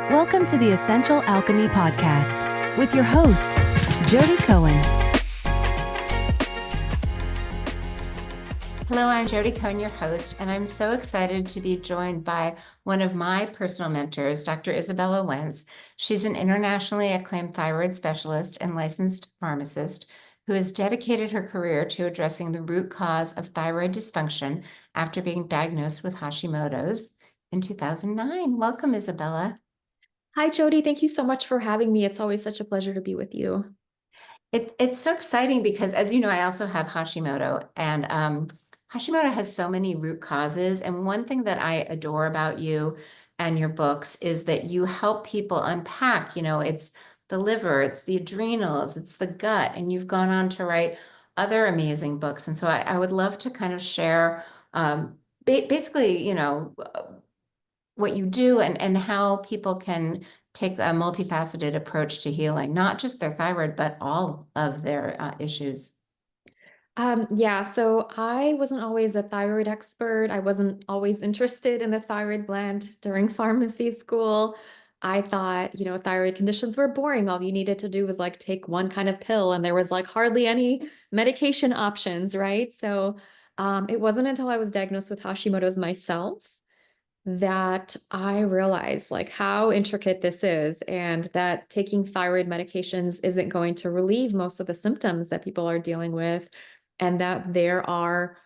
Welcome to the Essential Alchemy Podcast with your host, Jodi Cohen. Hello, I'm Jodi Cohen, your host, and I'm so excited to be joined by one of my personal mentors, Dr. Izabella Wentz. She's an internationally acclaimed thyroid specialist and licensed pharmacist who has dedicated her career to addressing the root cause of thyroid dysfunction after being diagnosed with Hashimoto's in 2009. Welcome, Isabella. Hi, Jodi. Thank you so much for having me. It's always such a pleasure to be with you. It's so exciting because, as you know, I also have Hashimoto, and Hashimoto has so many root causes. And one thing that I adore about you and your books is that you help people unpack, it's the liver, it's the adrenals, it's the gut, and you've gone on to write other amazing books. And so I would love to kind of share basically, what you do and how people can take a multifaceted approach to healing, not just their thyroid, but all of their issues. So I wasn't always a thyroid expert. I wasn't always interested in the thyroid gland during pharmacy school. I thought, thyroid conditions were boring. All you needed to do was like take one kind of pill, and there was like hardly any medication options, right? It wasn't until I was diagnosed with Hashimoto's myself that I realized like how intricate this is, and that taking thyroid medications isn't going to relieve most of the symptoms that people are dealing with, and that there are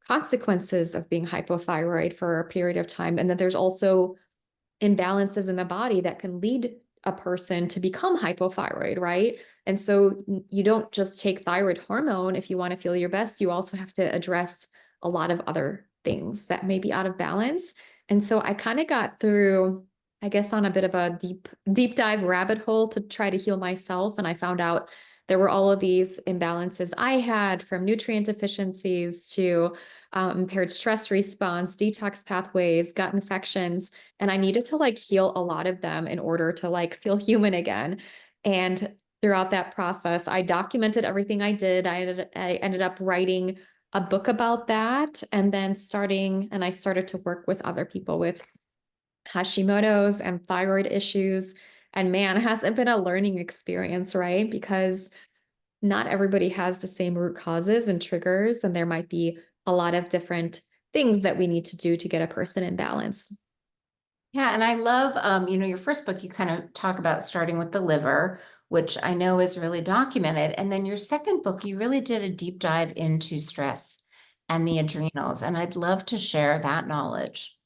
consequences of being hypothyroid for a period of time, and that there's also imbalances in the body that can lead a person to become hypothyroid, right? And so you don't just take thyroid hormone if you want to feel your best, you also have to address a lot of other things that may be out of balance. And so I kind of got through, I guess, on a bit of a deep dive rabbit hole to try to heal myself. And I found out there were all of these imbalances I had, from nutrient deficiencies to impaired stress response, detox pathways, gut infections. And I needed to like heal a lot of them in order to like feel human again. And throughout that process, I documented everything I did. I ended up writing a book about that, and then I started to work with other people with Hashimoto's and thyroid issues. And man, has it been a learning experience, right? Because not everybody has the same root causes and triggers, and there might be a lot of different things that we need to do to get a person in balance. Yeah, and I love, your first book, you kind of talk about starting with the liver, which I know is really documented. And then your second book, you really did a deep dive into stress and the adrenals. And I'd love to share that knowledge.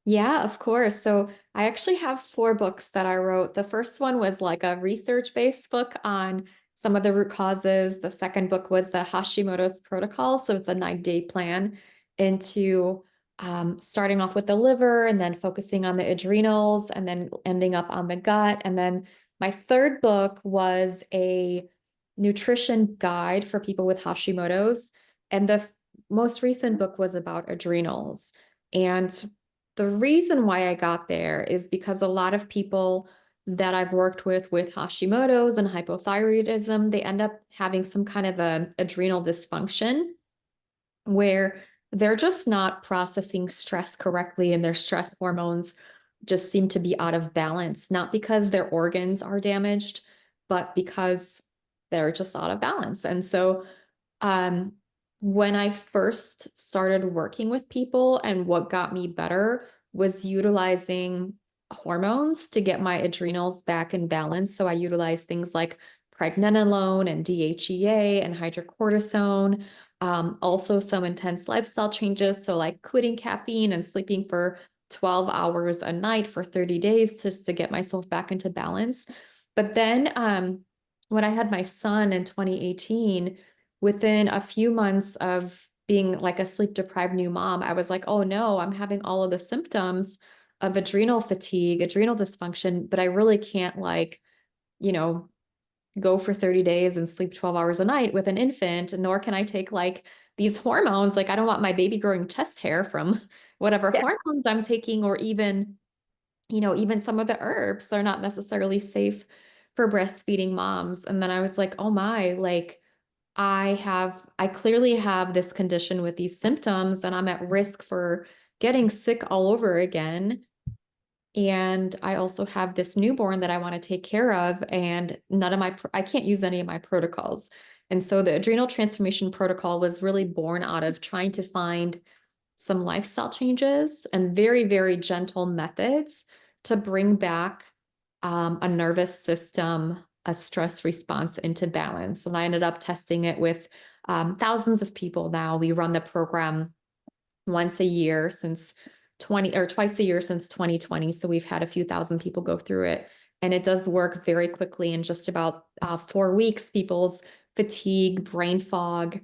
Yeah, of course. So I actually have 4 books that I wrote. The first one was like a research-based book on some of the root causes. The second book was the Hashimoto's protocol. So it's a 9-day plan into starting off with the liver, and then focusing on the adrenals, and then ending up on the gut. And then my third book was a nutrition guide for people with Hashimoto's. And the most recent book was about adrenals. And the reason why I got there is because a lot of people that I've worked with Hashimoto's and hypothyroidism, they end up having some kind of a adrenal dysfunction where they're just not processing stress correctly, and their stress hormones just seem to be out of balance, not because their organs are damaged, but because they're just out of balance. And so um, when I first started working with people, and what got me better was utilizing hormones to get my adrenals back in balance. So I utilized things like pregnenolone and DHEA and hydrocortisone, also some intense lifestyle changes. So like quitting caffeine and sleeping for 12 hours a night for 30 days just to get myself back into balance. But then when I had my son in 2018, within a few months of being like a sleep deprived new mom, I was like, oh no, I'm having all of the symptoms of adrenal fatigue, adrenal dysfunction, but I really can't you know, go for 30 days and sleep 12 hours a night with an infant, nor can I take like these hormones. Like I don't want my baby growing chest hair from whatever hormones I'm taking, or even, even some of the herbs, they're not necessarily safe for breastfeeding moms. And then I was like, oh my, like I clearly have this condition with these symptoms, and I'm at risk for getting sick all over again. And I also have this newborn that I want to take care of, and I can't use any of my protocols. And so the adrenal transformation protocol was really born out of trying to find some lifestyle changes and very, very gentle methods to bring back a nervous system, a stress response into balance. And I ended up testing it with thousands of people now. We run the program once a year since 20 or twice a year since 2020. So we've had a few thousand people go through it. And it does work very quickly in just about 4 weeks. People's fatigue, brain fog,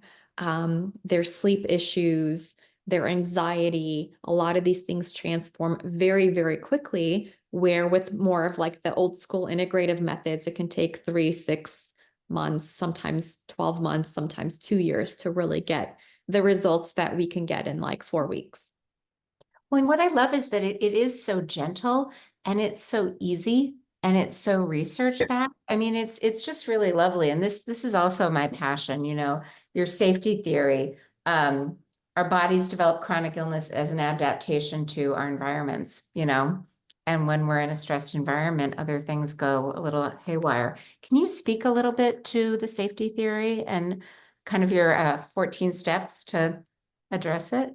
their sleep issues, their anxiety, a lot of these things transform very, very quickly. Where with more of like the old school integrative methods, it can take 3, 6 months, sometimes 12 months, sometimes 2 years to really get the results that we can get in like 4 weeks. Well, and what I love is that it is so gentle and it's so easy and it's so research backed. I mean, it's just really lovely. And this is also my passion, your safety theory. Our bodies develop chronic illness as an adaptation to our environments, and when we're in a stressed environment, other things go a little haywire. Can you speak a little bit to the safety theory and kind of your 14 steps to address it?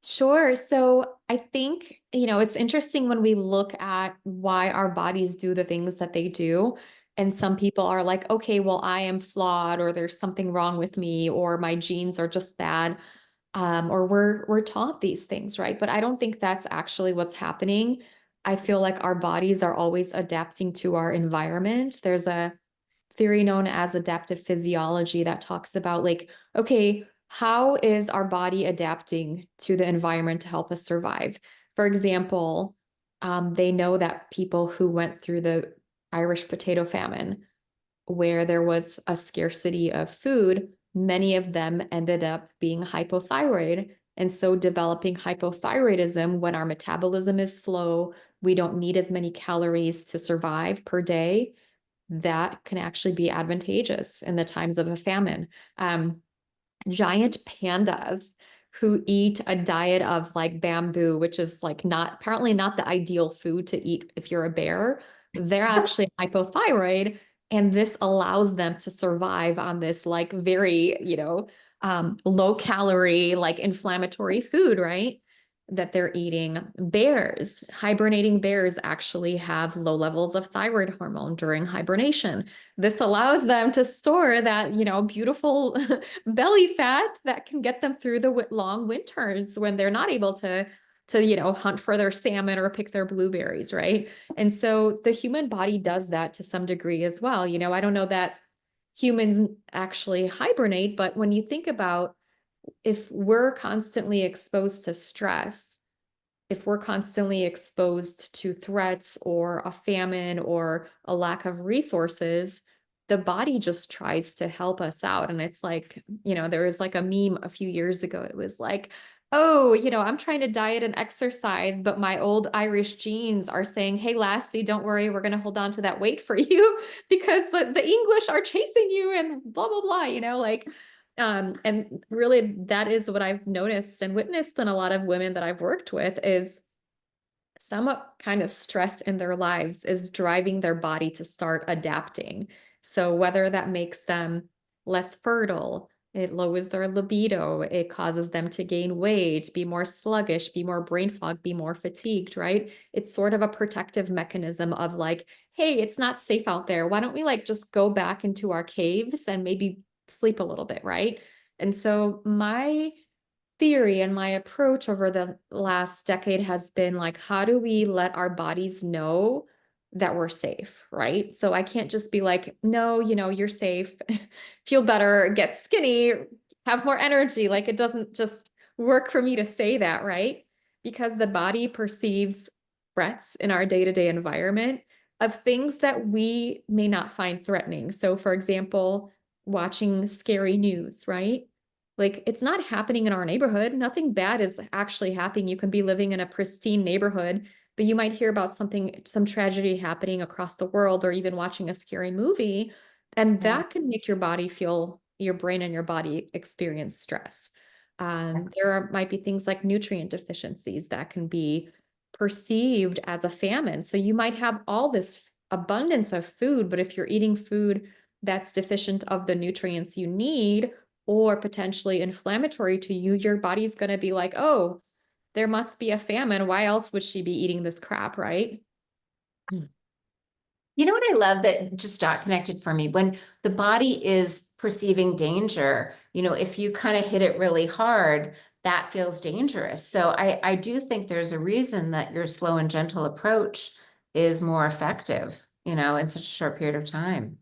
Sure. So I think, it's interesting when we look at why our bodies do the things that they do. And some people are like, okay, well, I am flawed, or there's something wrong with me, or my genes are just bad. Or we're taught these things, right? But I don't think that's actually what's happening. I feel like our bodies are always adapting to our environment. There's a theory known as adaptive physiology that talks about like, okay, how is our body adapting to the environment to help us survive? For example, they know that people who went through the Irish potato famine, where there was a scarcity of food, many of them ended up being hypothyroid. And so developing hypothyroidism, when our metabolism is slow, we don't need as many calories to survive per day, that can actually be advantageous in the times of a famine. Giant pandas who eat a diet of like bamboo, which is like apparently not the ideal food to eat if you're a bear, they're actually hypothyroid. And this allows them to survive on this like very, low calorie, like inflammatory food, right? That they're eating. Hibernating bears actually have low levels of thyroid hormone during hibernation. This allows them to store that, beautiful belly fat that can get them through the long winters when they're not able to hunt for their salmon or pick their blueberries, right? And so the human body does that to some degree as well. I don't know that humans actually hibernate, but when you think about, if we're constantly exposed to stress, if we're constantly exposed to threats or a famine or a lack of resources, the body just tries to help us out. And it's like, there was like a meme a few years ago. It was like, oh, I'm trying to diet and exercise, but my old Irish genes are saying, hey, lassie, don't worry, we're going to hold on to that weight for you because the English are chasing you and blah, blah, blah, and really that is what I've noticed and witnessed in a lot of women that I've worked with, is some kind of stress in their lives is driving their body to start adapting. So whether that makes them less fertile, it lowers their libido, it causes them to gain weight, be more sluggish, be more brain fog, be more fatigued, right? It's sort of a protective mechanism of like, hey, it's not safe out there. Why don't we like just go back into our caves and maybe sleep a little bit, right? And so my theory and my approach over the last decade has been like, how do we let our bodies know that we're safe, right? So I can't just be like, no, you're safe, feel better, get skinny, have more energy. Like it doesn't just work for me to say that, right? Because the body perceives threats in our day-to-day environment of things that we may not find threatening. So for example, watching scary news, right? Like it's not happening in our neighborhood. Nothing bad is actually happening. You can be living in a pristine neighborhood, but you might hear about some tragedy happening across the world, or even watching a scary movie. And that can make your brain and your body experience stress. Might be things like nutrient deficiencies that can be perceived as a famine. So you might have all this abundance of food, but if you're eating food that's deficient of the nutrients you need or potentially inflammatory to you, your body's going to be like, oh, there must be a famine. Why else would she be eating this crap, right? You know what I love that just dot connected for me when the body is perceiving danger, if you kind of hit it really hard, that feels dangerous. So I do think there's a reason that your slow and gentle approach is more effective, in such a short period of time.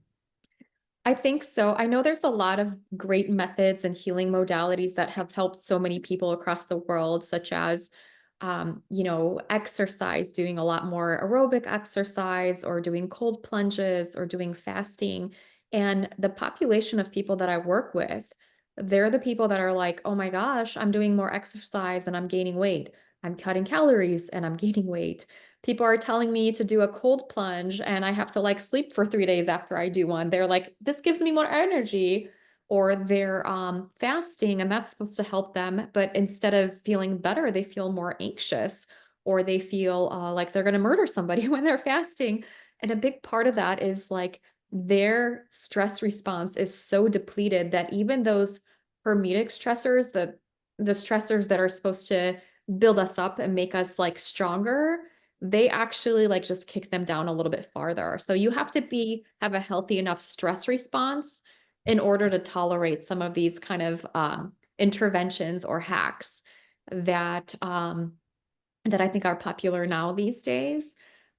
I think so. I know there's a lot of great methods and healing modalities that have helped so many people across the world, such as, exercise, doing a lot more aerobic exercise or doing cold plunges or doing fasting. And the population of people that I work with, they're the people that are like, oh my gosh, I'm doing more exercise and I'm gaining weight. I'm cutting calories and I'm gaining weight. People are telling me to do a cold plunge and I have to like sleep for 3 days after I do one. They're like, this gives me more energy. Or they're fasting and that's supposed to help them. But instead of feeling better, they feel more anxious or they feel like they're going to murder somebody when they're fasting. And a big part of that is like their stress response is so depleted that even those hermetic stressors, the stressors that are supposed to build us up and make us like stronger, they actually like just kick them down a little bit farther. So you have to have a healthy enough stress response in order to tolerate some of these kind of interventions or hacks that that I think are popular now these days.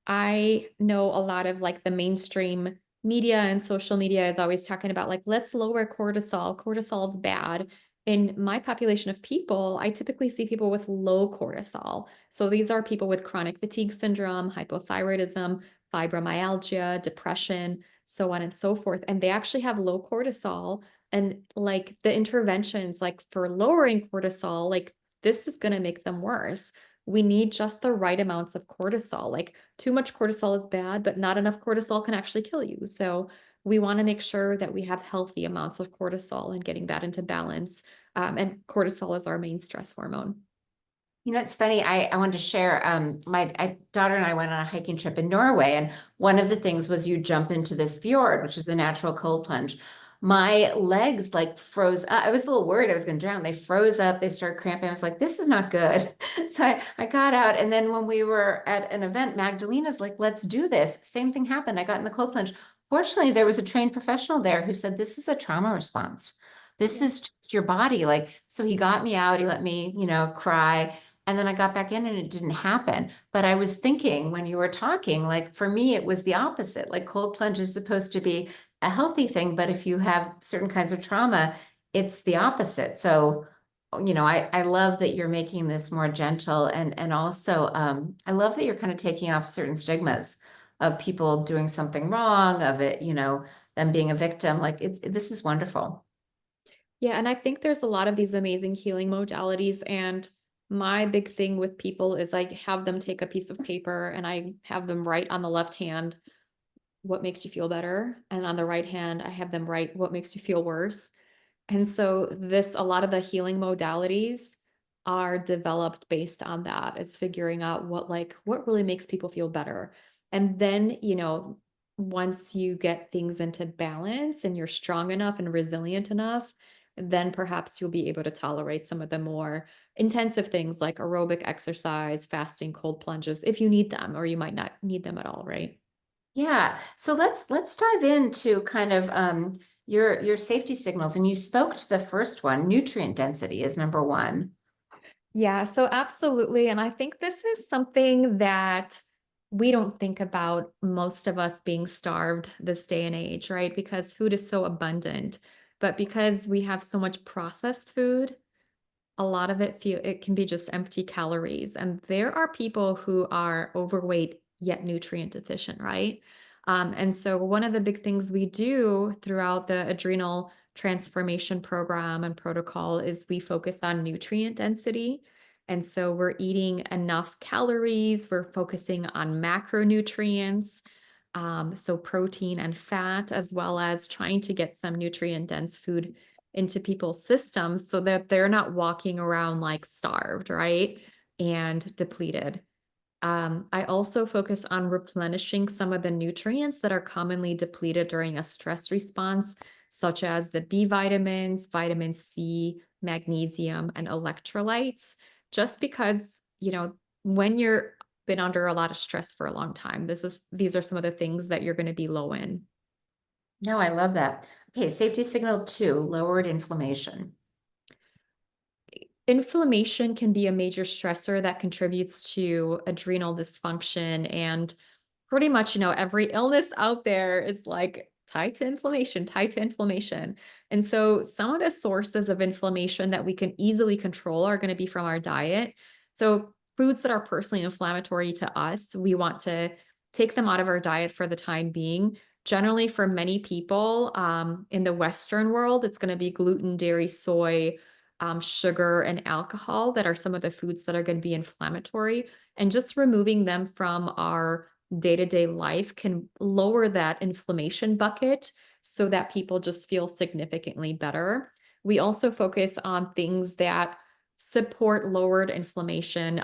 I know a lot of like the mainstream media and social media is always talking about like, let's lower cortisol. Cortisol is bad. In my population of people, I typically see people with low cortisol. So these are people with chronic fatigue syndrome, hypothyroidism, fibromyalgia, depression, so on and so forth. And they actually have low cortisol. And like the interventions, like for lowering cortisol, like this is going to make them worse. We need just the right amounts of cortisol. Like too much cortisol is bad, but not enough cortisol can actually kill you. So we want to make sure that we have healthy amounts of cortisol and getting that into balance. And cortisol is our main stress hormone. It's funny. I wanted to share. My daughter and I went on a hiking trip in Norway, and one of the things was you jump into this fjord, which is a natural cold plunge. My legs like froze up. I was a little worried I was going to drown. They froze up. They started cramping. I was like, this is not good. So I got out. And then when we were at an event, Magdalena's like, let's do this. Same thing happened. I got in the cold plunge. Fortunately, there was a trained professional there who said, this is a trauma response. This is just your body. So he got me out. He let me, cry. And then I got back in and it didn't happen. But I was thinking when you were talking, like for me, it was the opposite. Like cold plunge is supposed to be a healthy thing, but if you have certain kinds of trauma, it's the opposite. So, I love that you're making this more gentle and also I love that you're kind of taking off certain stigmas of people doing something wrong, of it, them being a victim. Like this is wonderful. Yeah, and I think there's a lot of these amazing healing modalities. And my big thing with people is I have them take a piece of paper and I have them write on the left hand what makes you feel better. And on the right hand, I have them write what makes you feel worse. And so a lot of the healing modalities are developed based on that. It's figuring out what really makes people feel better. And then, once you get things into balance and you're strong enough and resilient enough, then perhaps you'll be able to tolerate some of the more intensive things like aerobic exercise, fasting, cold plunges if you need them, or you might not need them at all, right? Yeah. So let's dive into kind of your safety signals. And you spoke to the first one, nutrient density is number one. Yeah, so absolutely. And I think this is something that we don't think about, most of us being starved this day and age, right? Because food is so abundant. But because we have so much processed food, a lot of it can be just empty calories. And there are people who are overweight yet nutrient deficient, right? And so one of the big things we do throughout the adrenal transformation program and protocol is we focus on nutrient density. And so we're eating enough calories, we're focusing on macronutrients, so protein and fat, as well as trying to get some nutrient dense food into people's systems so that they're not walking around like starved, right? And depleted. I also focus on replenishing some of the nutrients that are commonly depleted during a stress response, such as the B vitamins, vitamin C, magnesium, and electrolytes, just because, when you're been under a lot of stress for a long time, these are some of the things that you're going to be low in. No, I love that. Okay, safety signal 2, lowered inflammation. Inflammation can be a major stressor that contributes to adrenal dysfunction, and pretty much, every illness out there is like tied to inflammation, tied to inflammation. And so some of the sources of inflammation that we can easily control are going to be from our diet. So foods that are personally inflammatory to us, we want to take them out of our diet for the time being. Generally, for many people in the Western world, it's going to be gluten, dairy, soy, sugar, and alcohol that are some of the foods that are going to be inflammatory. And just removing them from our day-to-day life can lower that inflammation bucket so that people just feel significantly better. We also focus on things that support lowered inflammation.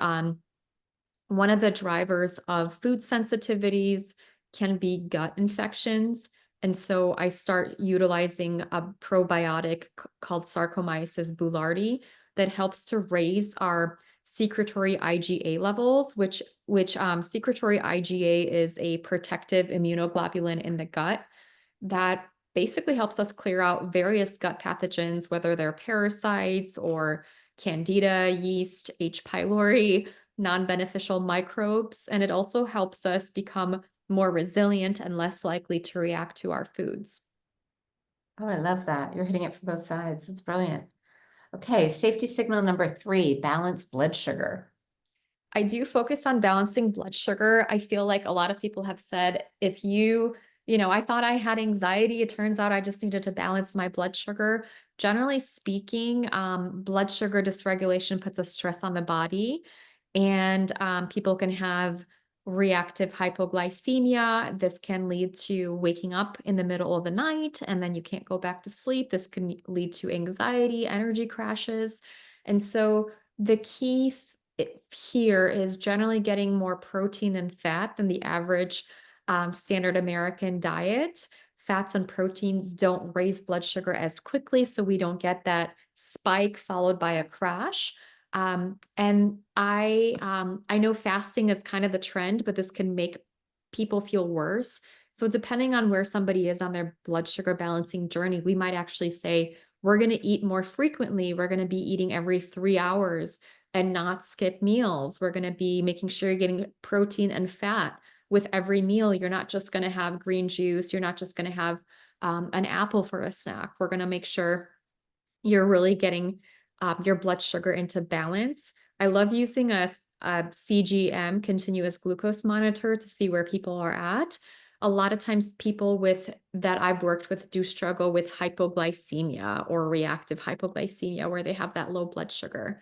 One of the drivers of food sensitivities can be gut infections. And so I start utilizing a probiotic called Saccharomyces boulardii that helps to raise our secretory IgA levels, which secretory IgA is a protective immunoglobulin in the gut that basically helps us clear out various gut pathogens, whether they're parasites or candida, yeast, H. pylori, non-beneficial microbes. And it also helps us become more resilient and less likely to react to our foods. Oh, I love that. You're hitting it from both sides. It's brilliant. Okay, safety signal number 3, balanced blood sugar. I do focus on balancing blood sugar. I feel like a lot of people have said, if I thought I had anxiety, it turns out I just needed to balance my blood sugar. Generally speaking, blood sugar dysregulation puts a stress on the body, and people can have reactive hypoglycemia. This can lead to waking up in the middle of the night and then you can't go back to sleep. This can lead to anxiety, energy crashes. And so the key here is generally getting more protein and fat than the average standard American diet. Fats and proteins don't raise blood sugar as quickly, so we don't get that spike followed by a crash. And I know fasting is kind of the trend, but this can make people feel worse. So depending on where somebody is on their blood sugar balancing journey, we might actually say, we're going to eat more frequently. We're going to be eating every 3 hours and not skip meals. We're going to be making sure you're getting protein and fat with every meal. You're not just going to have green juice. You're not just going to have an apple for a snack. We're going to make sure you're really getting your blood sugar into balance. I love using a CGM, continuous glucose monitor, to see where people are at. A lot of times people that I've worked with do struggle with hypoglycemia or reactive hypoglycemia, where they have that low blood sugar.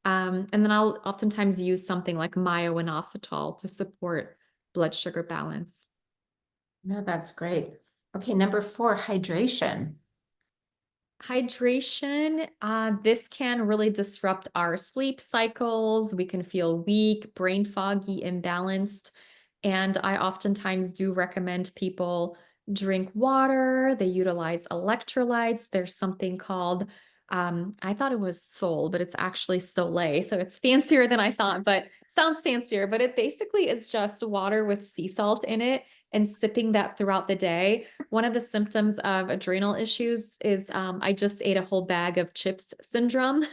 And then I'll oftentimes use something like myo-inositol to support blood sugar balance. No, that's great. Okay, number 4, hydration. Hydration, this can really disrupt our sleep cycles. We can feel weak, brain foggy, imbalanced. And I oftentimes do recommend people drink water. They utilize electrolytes. There's something called, I thought it was Sol, but it's actually Soleil. So it's fancier than I thought, but sounds fancier. But it basically is just water with sea salt in it and sipping that throughout the day. One of the symptoms of adrenal issues is I just ate a whole bag of chips syndrome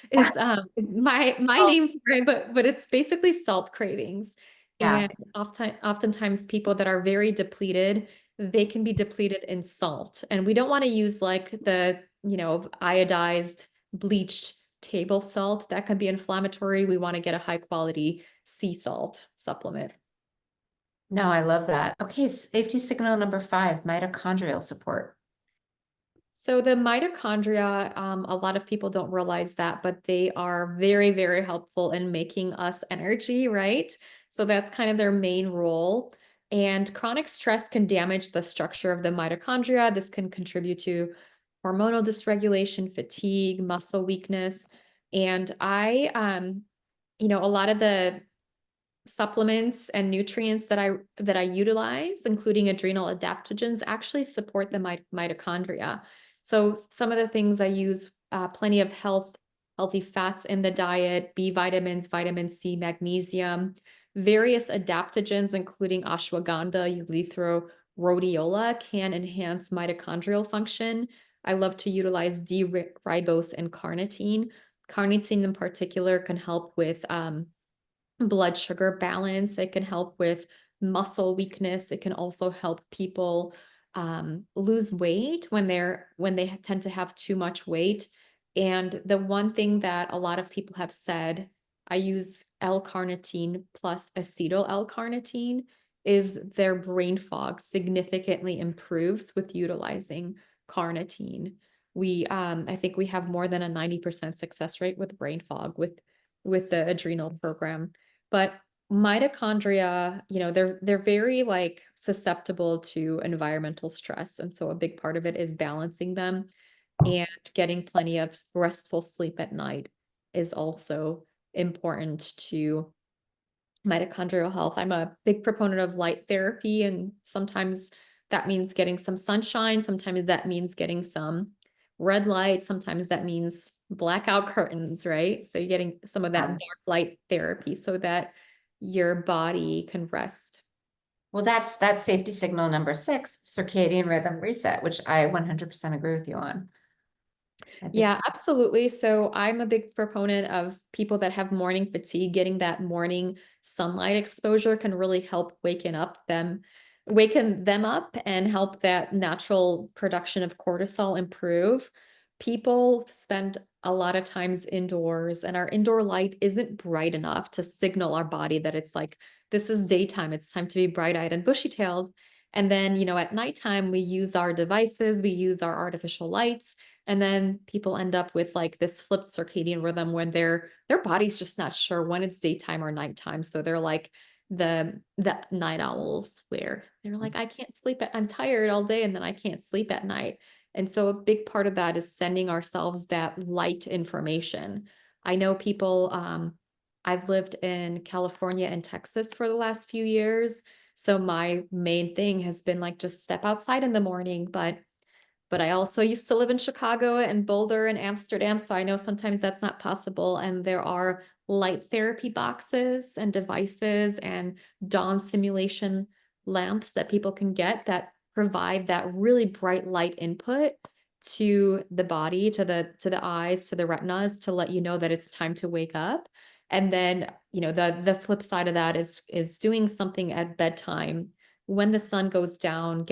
is my Oh, name for it, but it's basically salt cravings. yeah. And oftentimes people that are very depleted, they can be depleted in salt. And we don't want to use like the, iodized, bleached table salt. That can be inflammatory. We want to get a high quality sea salt supplement. No, I love that. Okay, safety signal number 5, mitochondrial support. So the mitochondria, a lot of people don't realize that, but they are very, very helpful in making us energy, right? So that's kind of their main role. And chronic stress can damage the structure of the mitochondria. This can contribute to hormonal dysregulation, fatigue, muscle weakness. And a lot of the supplements and nutrients that I utilize, including adrenal adaptogens, actually support the mitochondria. So some of the things I use, plenty of healthy fats in the diet, B vitamins, vitamin C, magnesium, various adaptogens, including ashwagandha, eleuthero, rhodiola, can enhance mitochondrial function. I love to utilize D-ribose and carnitine. Carnitine in particular can help with blood sugar balance. It can help with muscle weakness. It can also help people lose weight when they tend to have too much weight. And the one thing that a lot of people have said, I use L-carnitine plus acetyl L-carnitine, is their brain fog significantly improves with utilizing carnitine. I think we have more than a 90% success rate with brain fog with the adrenal program. But mitochondria, they're very like susceptible to environmental stress. And so a big part of it is balancing them, and getting plenty of restful sleep at night is also important to mitochondrial health. I'm a big proponent of light therapy, and sometimes that means getting some sunshine. Sometimes that means getting some red light. Sometimes that means blackout curtains, right? So you're getting some of that dark light therapy so that your body can rest. Well, that's safety signal number 6, circadian rhythm reset, which I 100% agree with you on. I think Yeah, absolutely. So I'm a big proponent of people that have morning fatigue. Getting that morning sunlight exposure can really help waken them up and help that natural production of cortisol improve. People spend a lot of times indoors, and our indoor light isn't bright enough to signal our body that it's like, this is daytime. It's time to be bright-eyed and bushy-tailed. And then, at nighttime, we use our devices, we use our artificial lights, and then people end up with like this flipped circadian rhythm when their body's just not sure when it's daytime or nighttime. So they're like the night owls, where they're like, I can't sleep I'm tired all day and then I can't sleep at night. And so a big part of that is sending ourselves that light information. I know people, I've lived in California and Texas for the last few years. So my main thing has been like, just step outside in the morning. But I also used to live in Chicago and Boulder and Amsterdam, so I know sometimes that's not possible. And there are light therapy boxes and devices and dawn simulation lamps that people can get that provide that really bright light input to the body, to the eyes, to the retinas, to let you know that it's time to wake up. And then, the flip side of that is doing something at bedtime when the sun goes down,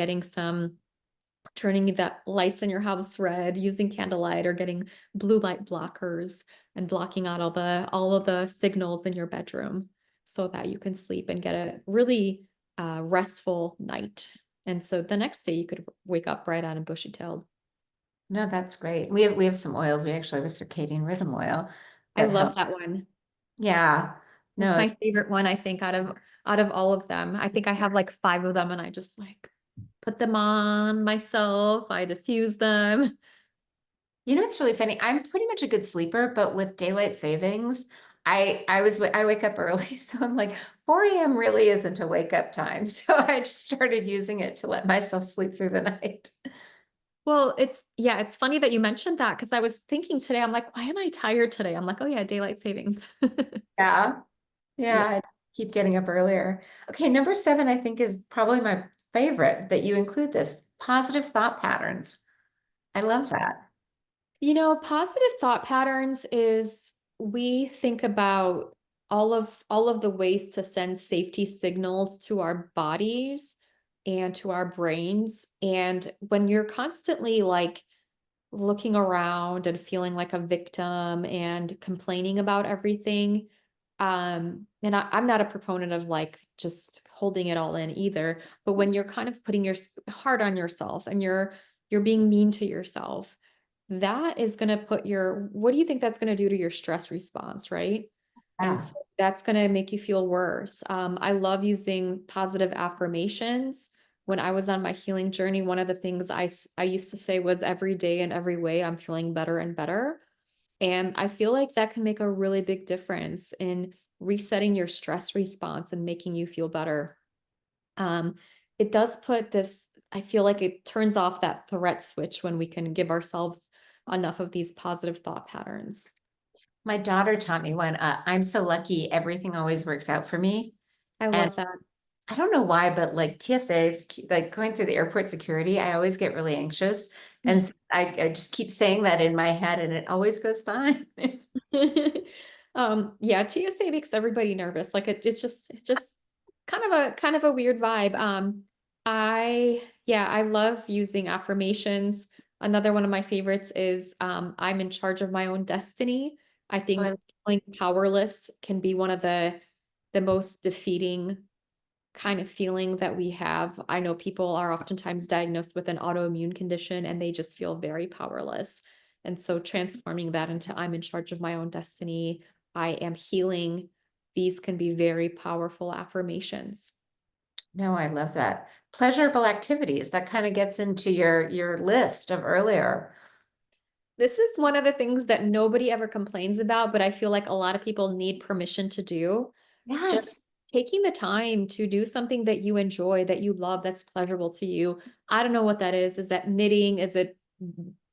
turning the lights in your house red, using candlelight, or getting blue light blockers and blocking out all of the signals in your bedroom so that you can sleep and get a really restful night. And so the next day you could wake up bright-eyed and bushy-tailed. no, that's great. We have some oils. We actually have a circadian rhythm oil I that love helps. that one. Yeah. It's No, my favorite one, I think, out of all of them. I think I have like 5 of them, and I just like put them on myself. I diffuse them. it's really funny. I'm pretty much a good sleeper, but with daylight savings, I wake up early, so I'm like 4 a.m. really isn't a wake up time. So I just started using it to let myself sleep through the night. Well, it's funny that you mentioned that, because I was thinking today, I'm like, why am I tired today? I'm like, oh yeah, daylight savings. Yeah. Yeah. Yeah, I keep getting up earlier. Okay, number 7, I think, is probably my favorite that you include this positive thought patterns. I love that. Positive thought patterns is, we think about all of the ways to send safety signals to our bodies and to our brains. And when you're constantly like looking around and feeling like a victim and complaining about everything, and I'm not a proponent of like just holding it all in either, but when you're kind of putting your hard on yourself and you're being mean to yourself, that is going to what do you think that's going to do to your stress response, right? And Yeah. so that's going to make you feel worse. I love using positive affirmations. When I was on my healing journey, one of the things I used to say was, every day and every way I'm feeling better and better. And I feel like that can make a really big difference in resetting your stress response and making you feel better. It does put this, I feel like it turns off that threat switch when we can give ourselves enough of these positive thought patterns. My daughter taught me one, I'm so lucky, everything always works out for me. I And love that. I don't know why, but like TSA's, like going through the airport security, I always get really anxious. And so I just keep saying that in my head and it always goes fine. Yeah, TSA makes everybody nervous. Like it's just kind of a weird vibe. I love using affirmations. Another one of my favorites is I'm in charge of my own destiny. I think But feeling powerless can be one of the most defeating kind of feeling that we have. I know people are oftentimes diagnosed with an autoimmune condition and they just feel very powerless. And so transforming that into I'm in charge of my own destiny, I am healing. These can be very powerful affirmations. no, I love that. Pleasurable activities, that kind of gets into your list of earlier. This is one of the things that nobody ever complains about, but I feel like a lot of people need permission to do. Just Yes. taking the time to do something that you enjoy, that you love, that's pleasurable to you. I don't know what that is. Is that knitting? Is it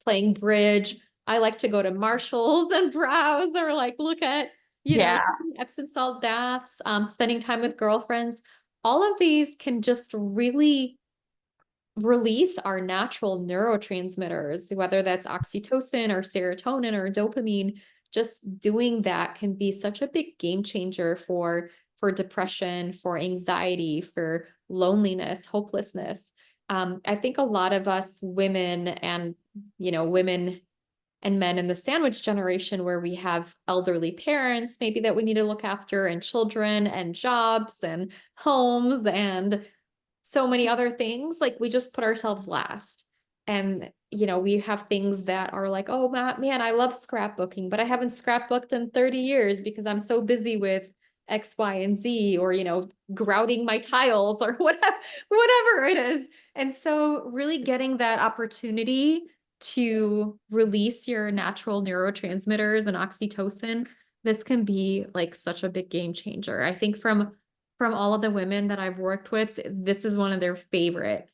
playing bridge? I like to go to Marshall's and browse or like look at, Yeah. taking Epsom salt baths, spending time with girlfriends. All of these can just really release our natural neurotransmitters, whether that's oxytocin or serotonin or dopamine. Just doing that can be such a big game changer for depression, for anxiety, for loneliness, hopelessness. I think a lot of us women and women and men in the sandwich generation where we have elderly parents maybe that we need to look after and children and jobs and homes and so many other things, like we just put ourselves last. And, we have things that are like, oh, man, I love scrapbooking, but I haven't scrapbooked in 30 years because I'm so busy with X, Y, and Z, or, grouting my tiles or whatever it is. And so really getting that opportunity to release your natural neurotransmitters and oxytocin, this can be like such a big game changer. I think from all of the women that I've worked with, this is one of their favorite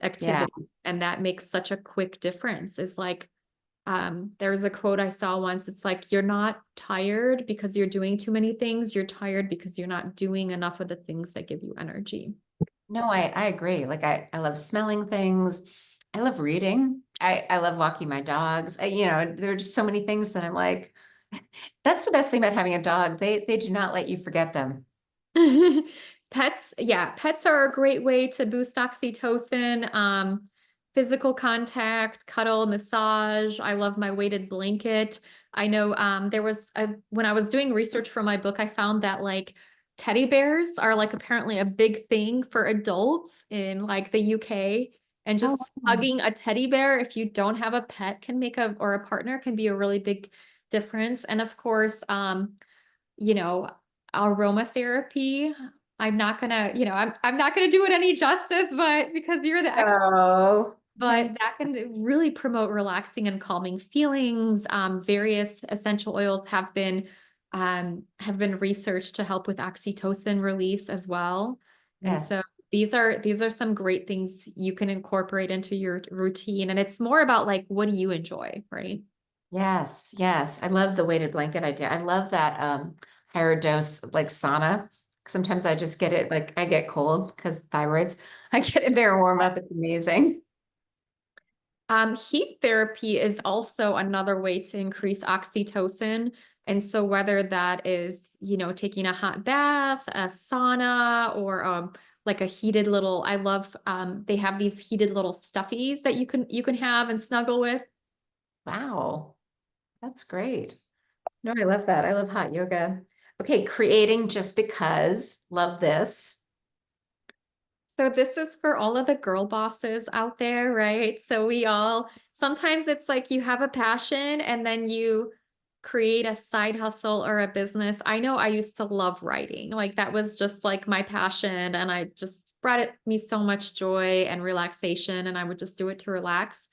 Yeah. activities. And that makes such a quick difference. It's like, there was a quote I saw once. It's like, you're not tired because you're doing too many things. You're tired because you're not doing enough of the things that give you energy. No, I agree. Like I love smelling things. I love reading. I love walking my dogs. There are just so many things that I'm like, that's the best thing about having a dog. They do not let you forget them. Pets are a great way to boost oxytocin. Physical contact, cuddle, massage. I love my weighted blanket. I know when I was doing research for my book, I found that like teddy bears are like apparently a big thing for adults in like the UK. And Oh, just wow. hugging a teddy bear, if you don't have a pet, or a partner, can be a really big difference. And of course, you know, aromatherapy. I'm not gonna do it any justice, but because you're the expert, Oh, but that can really promote relaxing and calming feelings. Various essential oils have been researched to help with oxytocin release as well. And yes. so these are some great things you can incorporate into your routine. And it's more about like, what do you enjoy, right? Yes, yes. I love the weighted blanket idea. I love that higher dose like sauna. Sometimes I just get it like I get cold because thyroids. I get in there and warm up. It's amazing. Heat therapy is also another way to increase oxytocin. And so whether that is, taking a hot bath, a sauna, or like a heated little, I love they have these heated little stuffies that you can have and snuggle with. Wow, that's great. No, I love that. I love hot yoga. Okay, creating just because. Love this. So this is for all of the girl bosses out there, right? So sometimes it's like you have a passion and then you create a side hustle or a business. I know I used to love writing. Like that was just like my passion and I just brought me so much joy and relaxation and I would just do it to relax.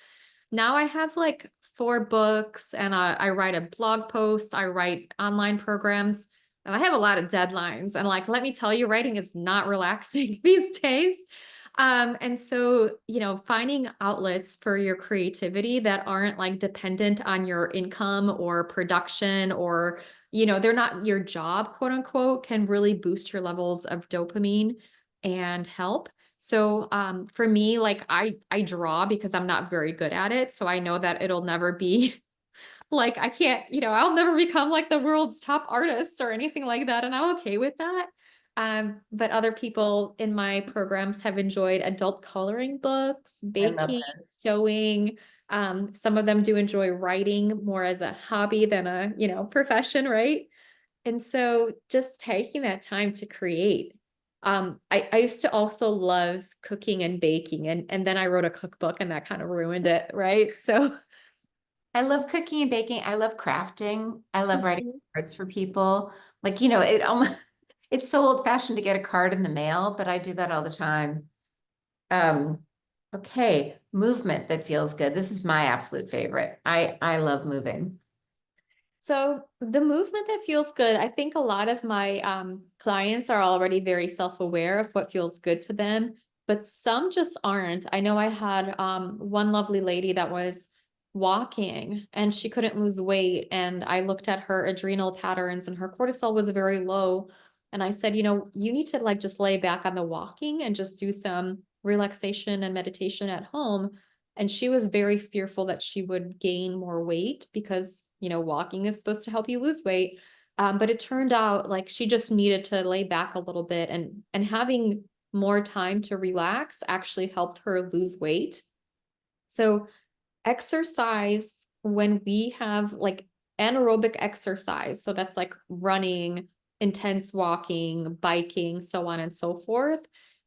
Now I have like 4 books and I write a blog post, I write online programs. And I have a lot of deadlines, and like, let me tell you, writing is not relaxing these days. And so, finding outlets for your creativity that aren't like dependent on your income or production, or, they're not your job, quote unquote, can really boost your levels of dopamine and help. So, for me, like I draw because I'm not very good at it. So I know that it'll never be like, I can't, I'll never become like the world's top artist or anything like that. And I'm okay with that. But other people in my programs have enjoyed adult coloring books, I love baking, this. sewing. Some of them do enjoy writing more as a hobby than a, profession, right? And so just taking that time to create. I used to also love cooking and baking, and then I wrote a cookbook and that kind of ruined it, right? So I love cooking and baking. I love crafting. I love writing Mhm. cards for people. Like, it almost it's so old fashioned to get a card in the mail, but I do that all the time. Um, okay, movement that feels good. This is my absolute favorite. I love moving. So the movement that feels good, I think a lot of my clients are already very self-aware of what feels good to them, but some just aren't. I know I had one lovely lady that was walking and she couldn't lose weight. And I looked at her adrenal patterns and her cortisol was very low. And I said, you need to like just lay back on the walking and just do some relaxation and meditation at home. And she was very fearful that she would gain more weight because, walking is supposed to help you lose weight. But it turned out like she just needed to lay back a little bit, and having more time to relax actually helped her lose weight. So exercise, when we have like anaerobic exercise, so that's like running, intense walking, biking, so on and so forth,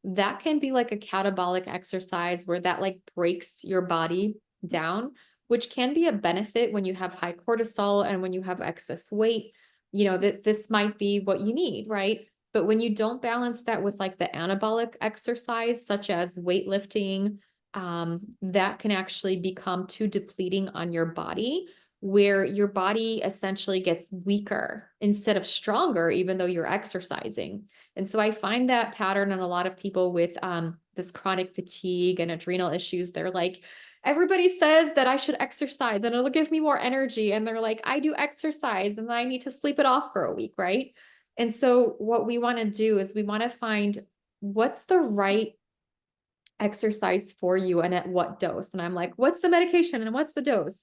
that can be like a catabolic exercise where that like breaks your body down, which can be a benefit when you have high cortisol and when you have excess weight. That this might be what you need, right? But when you don't balance that with like the anabolic exercise, such as weightlifting, that can actually become too depleting on your body, where your body essentially gets weaker instead of stronger, even though you're exercising. And so I find that pattern in a lot of people with this chronic fatigue and adrenal issues. They're like, everybody says that I should exercise and it'll give me more energy. And they're like, I do exercise and I need to sleep it off for a week, right? And so what we want to do is we want to find what's the right exercise for you and at what dose. And I'm like, what's the medication and what's the dose?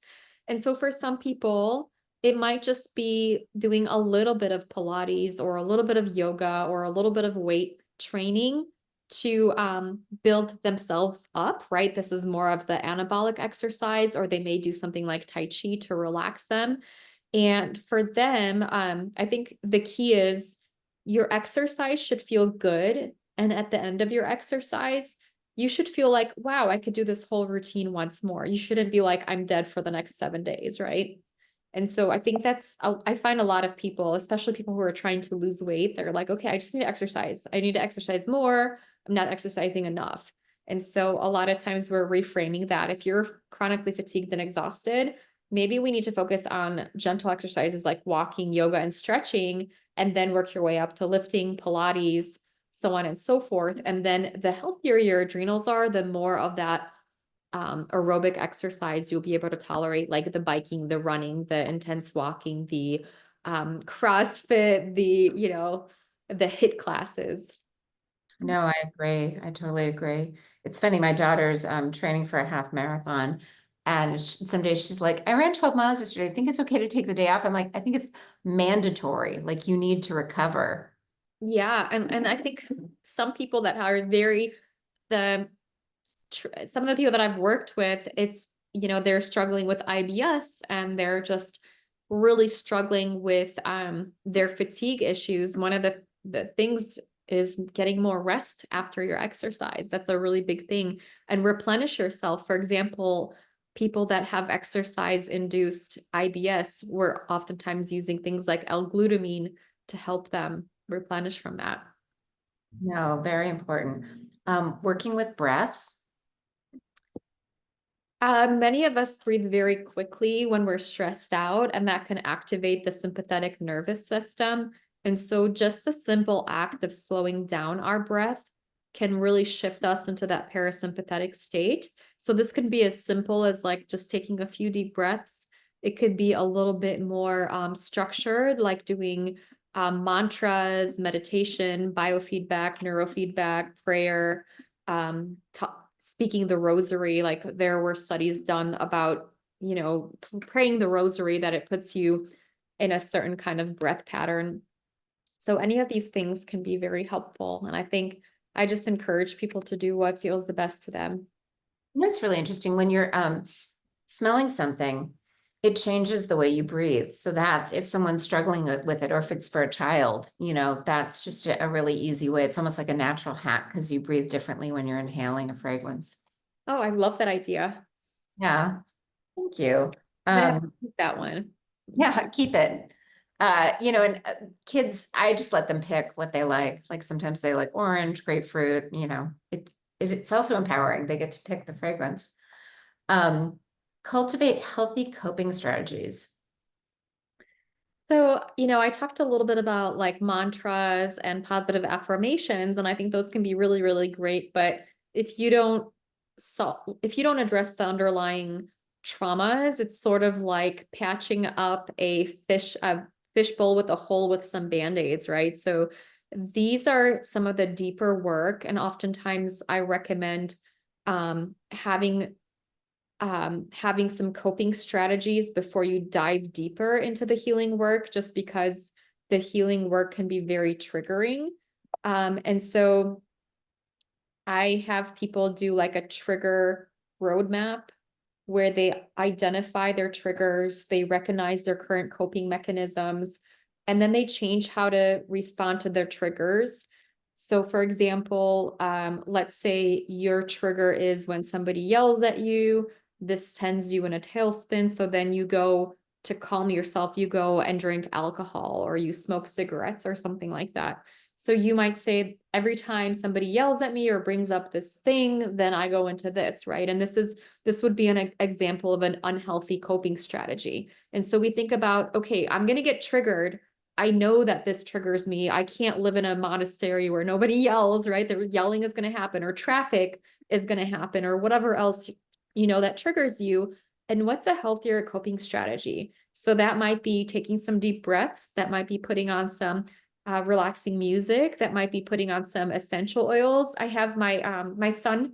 And so for some people, it might just be doing a little bit of Pilates or a little bit of yoga or a little bit of weight training to build themselves up, right? This is more of the anabolic exercise, or they may do something like Tai Chi to relax them. And for them, I think the key is your exercise should feel good. And at the end of your exercise, you should feel like, wow, I could do this whole routine once more. You shouldn't be like, I'm dead for the next 7 days, right? And so I think I find a lot of people, especially people who are trying to lose weight, they're like, okay, I just need to exercise. I need to exercise more. I'm not exercising enough. And so a lot of times we're reframing that. If you're chronically fatigued and exhausted, maybe we need to focus on gentle exercises like walking, yoga, and stretching, and then work your way up to lifting, Pilates, so on and so forth. And then the healthier your adrenals are, the more of that aerobic exercise you'll be able to tolerate, like the biking, the running, the intense walking, the CrossFit, the HIIT classes. No, I agree. I totally agree. It's funny. My daughter's training for a half marathon, and some days she's like, "I ran 12 miles yesterday. I think it's okay to take the day off." I'm like, "I think it's mandatory. Like you need to recover." Yeah, and I think some people that are the some of the people that I've worked with, it's, they're struggling with IBS and they're just really struggling with their fatigue issues. One of the things is getting more rest after your exercise. That's a really big thing. And replenish yourself. For example, people that have exercise induced IBS were oftentimes using things like L-glutamine to help them replenish from that. No, very important. Working with breath. Many of us breathe very quickly when we're stressed out, and that can activate the sympathetic nervous system. And so just the simple act of slowing down our breath can really shift us into that parasympathetic state. So this can be as simple as like just taking a few deep breaths. It could be a little bit more structured, like doing mantras, meditation, biofeedback, neurofeedback, prayer, speaking the rosary. Like there were studies done about, praying the rosary, that it puts you in a certain kind of breath pattern. So any of these things can be very helpful. And I think I just encourage people to do what feels the best to them. That's really interesting. When you're smelling something, it changes the way you breathe. So that's if someone's struggling with it, or if it's for a child, that's just a really easy way. It's almost like a natural hack because you breathe differently when you're inhaling a fragrance. Oh, I love that idea. Yeah, thank you. I'm gonna have to keep that one. Yeah, keep it. And kids, I just let them pick what they like. Like sometimes they like orange, grapefruit, it's also empowering. They get to pick the fragrance. Cultivate healthy coping strategies. So, I talked a little bit about like mantras and positive affirmations, and I think those can be really, really great. But if you don't if you don't address the underlying traumas, it's sort of like patching up a fishbowl with a hole with some band-aids, right? So these are some of the deeper work, and oftentimes I recommend having some coping strategies before you dive deeper into the healing work, just because the healing work can be very triggering. And so I have people do like a trigger roadmap where they identify their triggers, they recognize their current coping mechanisms, and then they change how to respond to their triggers. So for example, let's say your trigger is when somebody yells at you. This tends you in a tailspin. So then you go to calm yourself, you go and drink alcohol, or you smoke cigarettes or something like that. So you might say, every time somebody yells at me or brings up this thing, then I go into this, right? And this would be an example of an unhealthy coping strategy. And so we think about, okay, I'm going to get triggered. I know that this triggers me. I can't live in a monastery where nobody yells, right? The yelling is going to happen, or traffic is going to happen, or whatever else, that triggers you. And what's a healthier coping strategy? So that might be taking some deep breaths. That might be putting on some relaxing music. That might be putting on some essential oils. I have my son,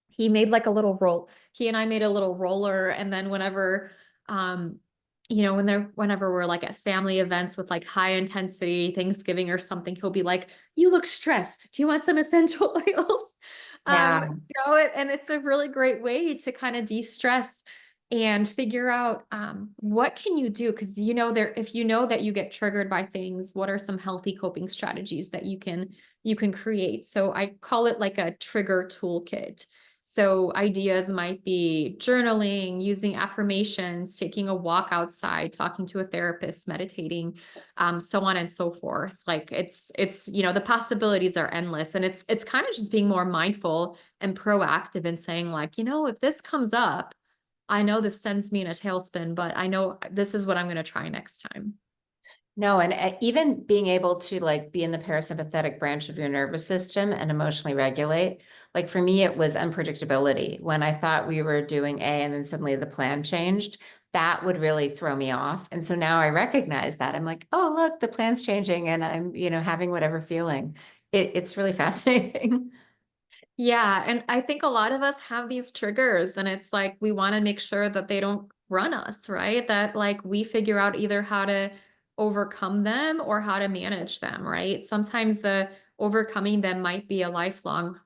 he made like a little roll. He and I made a little roller. And then whenever, whenever we're like at family events with like high intensity Thanksgiving or something, he'll be like, "You look stressed. Do you want some essential oils?" Yeah. And it's a really great way to kind of de-stress and figure out what can you do? Because if you know that you get triggered by things, what are some healthy coping strategies that you can create? So I call it like a trigger toolkit. So ideas might be journaling, using affirmations, taking a walk outside, talking to a therapist, meditating, so on and so forth. Like it's the possibilities are endless, and it's kind of just being more mindful and proactive and saying like, if this comes up, I know this sends me in a tailspin, but I know this is what I'm going to try next time. No, and even being able to like be in the parasympathetic branch of your nervous system and emotionally regulate. Like for me, it was unpredictability. When I thought we were doing A and then suddenly the plan changed, that would really throw me off. And so now I recognize that. I'm like, oh, look, the plan's changing and I'm, having whatever feeling. It's really fascinating. Yeah. And I think a lot of us have these triggers, and it's like we want to make sure that they don't run us, right? That like we figure out either how to overcome them or how to manage them, right? Sometimes the overcoming them might be a lifelong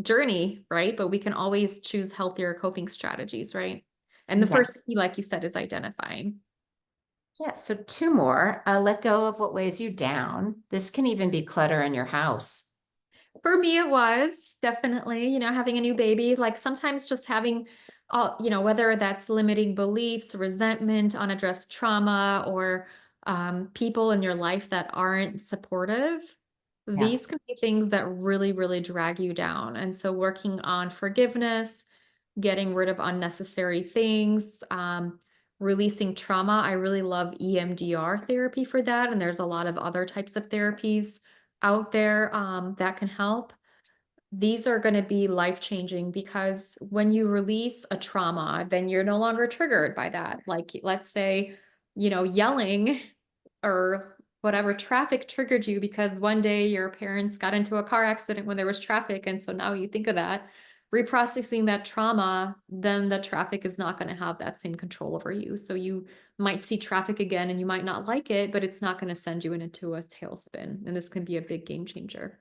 journey, right? But we can always choose healthier coping strategies, right? And the Yeah. first key, like you said, is identifying. Yeah. So two more. Let go of what weighs you down. This can even be clutter in your house. For me, it was definitely, having a new baby, like sometimes just having, whether that's limiting beliefs, resentment, unaddressed trauma, or people in your life that aren't supportive. Yeah. These can be things that really, really drag you down. And so working on forgiveness, getting rid of unnecessary things, releasing trauma, I really love EMDR therapy for that. And there's a lot of other types of therapies out there that can help. These are going to be life-changing because when you release a trauma, then you're no longer triggered by that. Like, let's say, yelling or whatever traffic triggered you because one day your parents got into a car accident when there was traffic. And so now you think of that, reprocessing that trauma, then the traffic is not going to have that same control over you. So you might see traffic again and you might not like it, but it's not going to send you into a tailspin. And this can be a big game changer.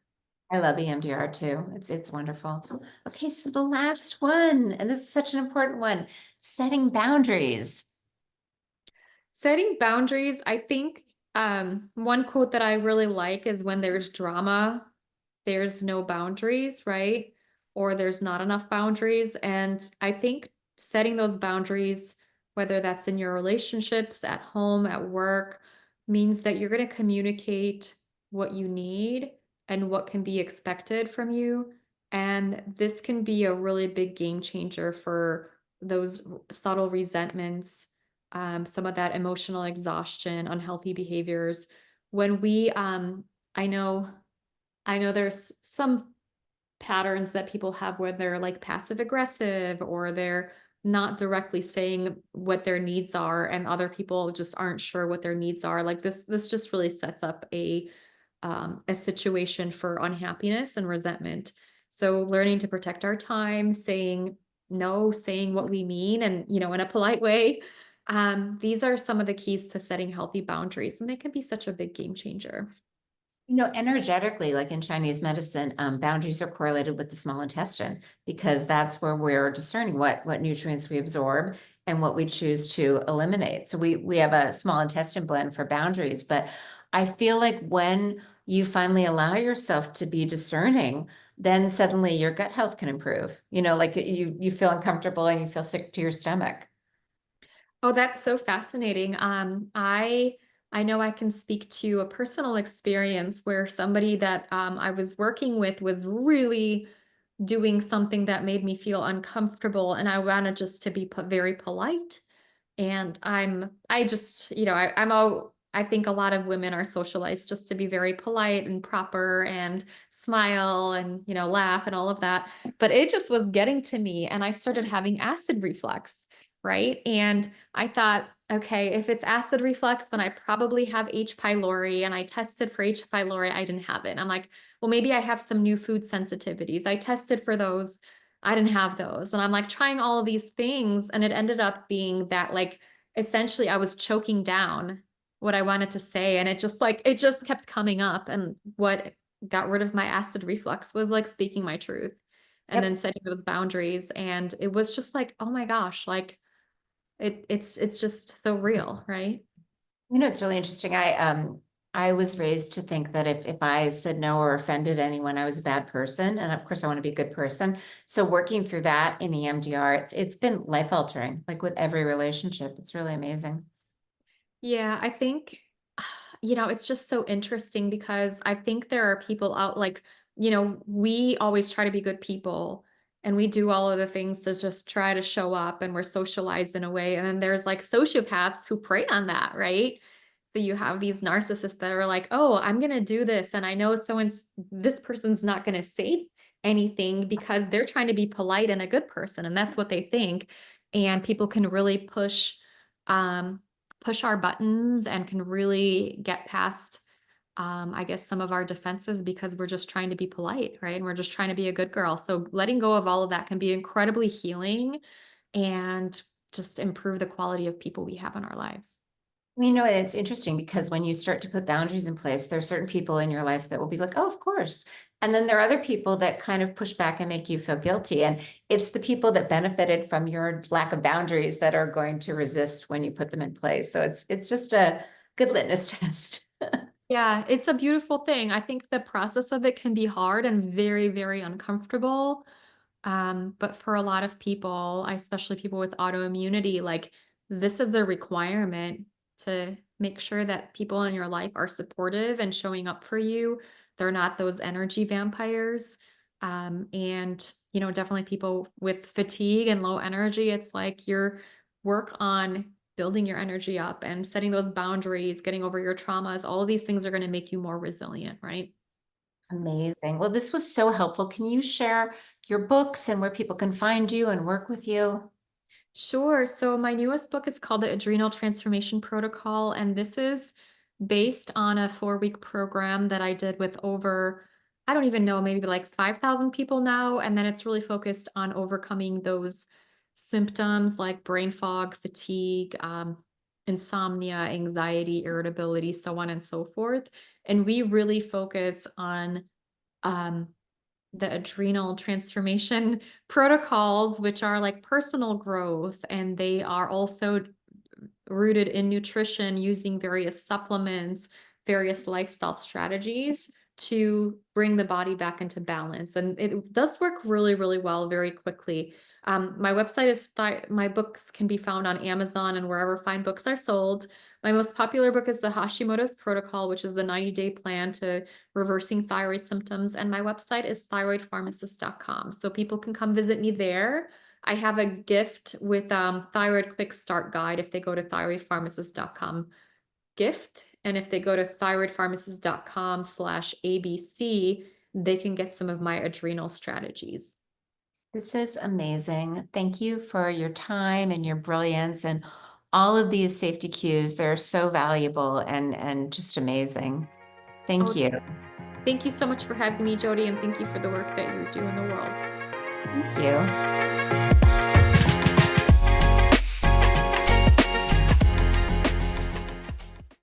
I love EMDR too. It's wonderful. Okay, so the last one, and this is such an important one, setting boundaries. Setting boundaries, I think one quote that I really like is when there's drama, there's no boundaries, right? Or there's not enough boundaries. And I think setting those boundaries, whether that's in your relationships, at home, at work, means that you're going to communicate what you need and what can be expected from you. And this can be a really big game changer for those subtle resentments, some of that emotional exhaustion, unhealthy behaviors. When we, I know there's some patterns that people have where they're like passive aggressive or they're not directly saying what their needs are and other people just aren't sure what their needs are. Like this just really sets up a situation for unhappiness and resentment. So learning to protect our time, saying no, saying what we mean and, in a polite way. These are some of the keys to setting healthy boundaries, and they can be such a big game changer. Energetically, like in Chinese medicine, boundaries are correlated with the small intestine because that's where we're discerning what nutrients we absorb and what we choose to eliminate. So we have a small intestine blend for boundaries, but I feel like when you finally allow yourself to be discerning, then suddenly your gut health can improve. Like you feel uncomfortable and you feel sick to your stomach. Oh, that's so fascinating. I know I can speak to a personal experience where somebody that I was working with was really doing something that made me feel uncomfortable, and I wanted just to be very polite. And I just, I think a lot of women are socialized just to be very polite and proper and smile and, laugh and all of that. But it just was getting to me and I started having acid reflux, right? And I thought, okay, if it's acid reflux, then I probably have H. pylori. And I tested for H. pylori. I didn't have it. And I'm like, well, maybe I have some new food sensitivities. I tested for those. I didn't have those. And I'm like trying all of these things. And it ended up being that like essentially I was choking down what I wanted to say. And it just kept coming up. And what got rid of my acid reflux was like speaking my truth and then Yep. setting those boundaries. And it was just like, oh my gosh, like it's just so real, right? It's really interesting. I was raised to think that if I said no or offended anyone, I was a bad person. And of course I want to be a good person. So working through that in EMDR, it's been life altering, like with every relationship. It's really amazing. Yeah, I think, it's just so interesting because I think there are people out like, we always try to be good people and we do all of the things to just try to show up and we're socialized in a way. And then there's like sociopaths who prey on that, right? So you have these narcissists that are like, oh, I'm going to do this. And I know this person's not going to say anything because they're trying to be polite and a good person. And that's what they think. And people can really um, push our buttons and can really get past, I guess, some of our defenses because we're just trying to be polite, right? And we're just trying to be a good girl. So letting go of all of that can be incredibly healing and just improve the quality of people we have in our lives. It's interesting because when you start to put boundaries in place, there are certain people in your life that will be like, oh, of course. And then there are other people that kind of push back and make you feel guilty. And it's the people that benefited from your lack of boundaries that are going to resist when you put them in place. So it's just a good litmus test. Yeah, it's a beautiful thing. I think the process of it can be hard and very, very uncomfortable. But for a lot of people, especially people with autoimmunity, like this is a requirement to make sure that people in your life are supportive and showing up for you. They're not those energy vampires. And definitely people with fatigue and low energy, it's like your work on building your energy up and setting those boundaries, getting over your traumas, all of these things are going to make you more resilient, right? Amazing. Well, this was so helpful. Can you share your books and where people can find you and work with you? Sure. So my newest book is called The Adrenal Transformation Protocol, and this is based on a 4-week program that I did with over, I don't even know, maybe like 5,000 people now. And then it's really focused on overcoming those symptoms like brain fog, fatigue, insomnia, anxiety, irritability, so on and so forth. And we really focus on um, the adrenal transformation protocols, which are like personal growth, and they are also rooted in nutrition using various supplements, various lifestyle strategies to bring the body back into balance. And it does work really, really well very quickly. My website is, my books can be found on Amazon and wherever fine books are sold. My most popular book is The Hashimoto's Protocol, which is the 90-day plan to reversing thyroid symptoms. And my website is thyroidpharmacist.com. So people can come visit me there. I have a gift with Thyroid Quick Start Guide if they go to thyroidpharmacist.com gift. And if they go to thyroidpharmacist.com/ABC, they can get some of my adrenal strategies. This is amazing. Thank you for your time and your brilliance and all of these safety cues. They're so valuable and just amazing. Thank Oh, you. thank you so much for having me, Jodi, and thank you for the work that you do in the world. Thank you.